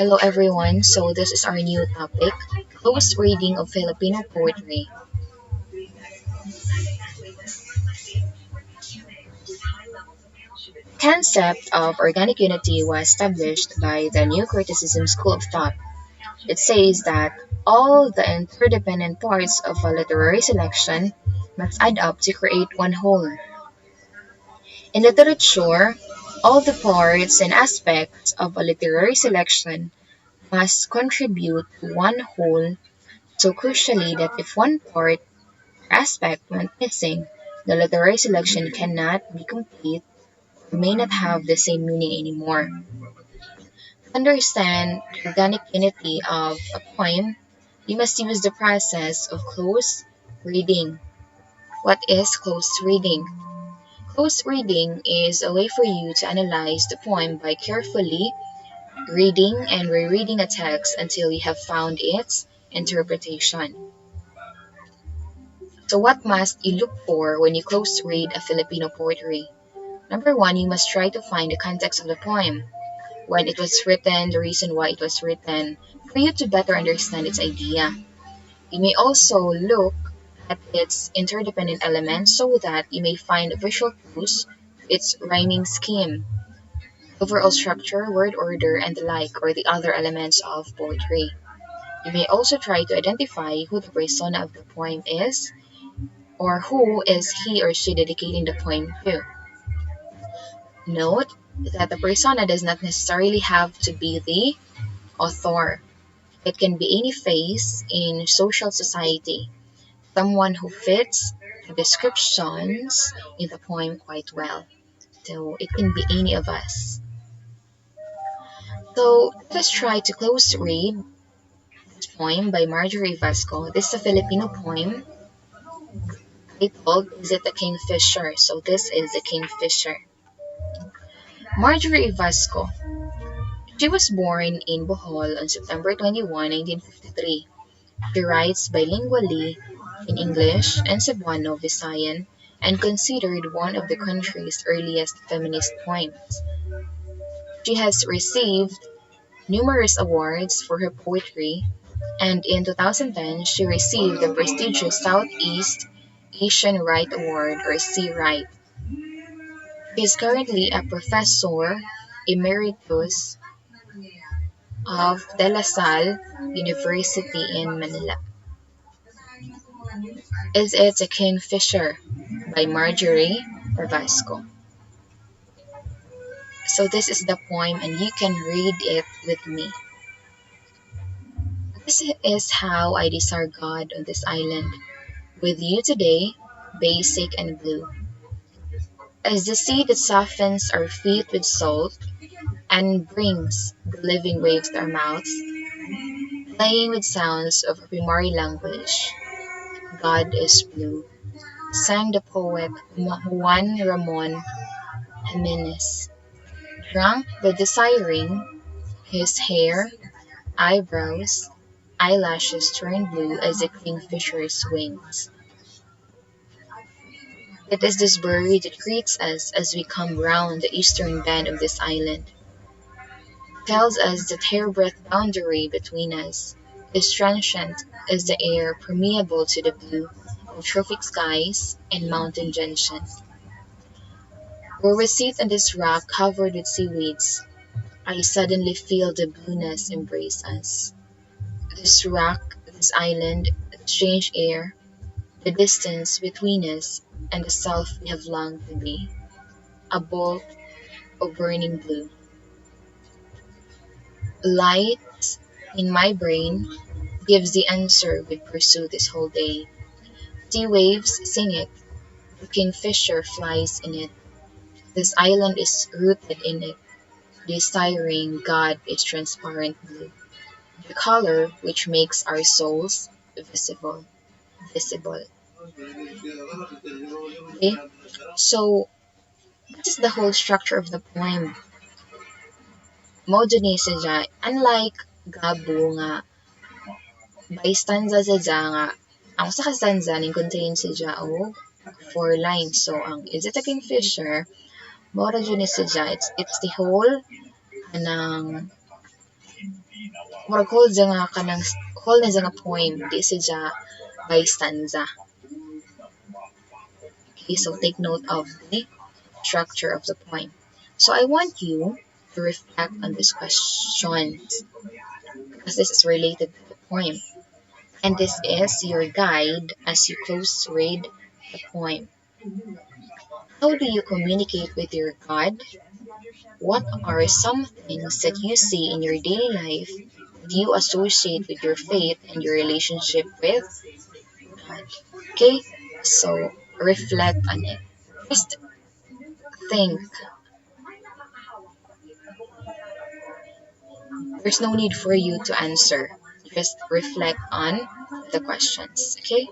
Hello everyone, so this is our new topic, close reading of Filipino poetry. The concept of organic unity was established by the New Criticism School of Thought. It says that all the interdependent parts of a literary selection must add up to create one whole. In literature, all the parts and aspects of a literary selection must contribute to one whole so crucially that if one part aspect went missing, the literary selection cannot be complete or may not have the same meaning anymore. To understand the organic unity of a poem, you must use the process of close reading. What is close reading? Close reading is a way for you to analyze the poem by carefully reading and rereading a text until you have found its interpretation. So, what must you look for when you close read a Filipino poetry? Number one, you must try to find the context of the poem, when it was written, the reason why it was written, for you to better understand its idea. You may also look at its interdependent elements so that you may find visual clues to its rhyming scheme, overall structure, word order, and the like, or the other elements of poetry. You may also try to identify who the persona of the poem is, or who is he or she dedicating the poem to. Note that the persona does not necessarily have to be the author. It can be any face in social society, someone who fits the descriptions in the poem quite well. So it can be any of us. So let us try to close read this poem by Marjorie Evasco. This is a Filipino poem titled Is It the Kingfisher? So this is the Kingfisher. Marjorie Evasco. She was born in Bohol on September 21, 1953. She writes bilingually in English and Cebuano Visayan and considered one of the country's earliest feminist poems. She has received numerous awards for her poetry, and in 2010 she received the prestigious Southeast Asian Right Award or C. Right. She is currently a professor emeritus of De La Salle University in Manila. Is It a Kingfisher by Marjorie Evasco. So this is the poem and you can read it with me. This is how I desire God on this island. With you today, basic and blue. As the sea that softens our feet with salt and brings the living waves to our mouths, playing with sounds of our primary language. God is blue, sang the poet Juan Ramon Jimenez. Drunk the desiring, his hair, eyebrows, eyelashes turned blue as a kingfisher's wings. It is this bird that greets us as we come round the eastern bend of this island. Tells us that hairbreadth boundary between us is transient as the air permeable to the blue of trophic skies and mountain gentians. Where we sit on this rock covered with seaweeds, I suddenly feel the blueness embrace us. This rock, this island, the strange air, the distance between us and the self we have longed to be. A bolt of burning blue. Light in my brain gives the answer we pursue this whole day. Sea waves sing it, the kingfisher flies in it. This island is rooted in it. Desiring God is transparent blue, the color which makes our souls visible. Visible. Okay? So this is the whole structure of the poem. Mao ni siya, unlike Gabo nga, by stanza siya nga, ang usa ka stanza ning contain siya og four lines. So ang Is It a Kingfisher? Mao ni siya, it's the whole anang Murag hold siya nga kanang hold na siya nga poem, di siya by stanza. Okay, so take note of the structure of the poem. So I want you to reflect on this question because this is related to the poem. And this is your guide as you close read the poem. How do you communicate with your God? What are some things that you see in your daily life that you associate with your faith and your relationship with God? Okay, so reflect on it. Just think. There's no need for you to answer. Just reflect on the questions. Okay?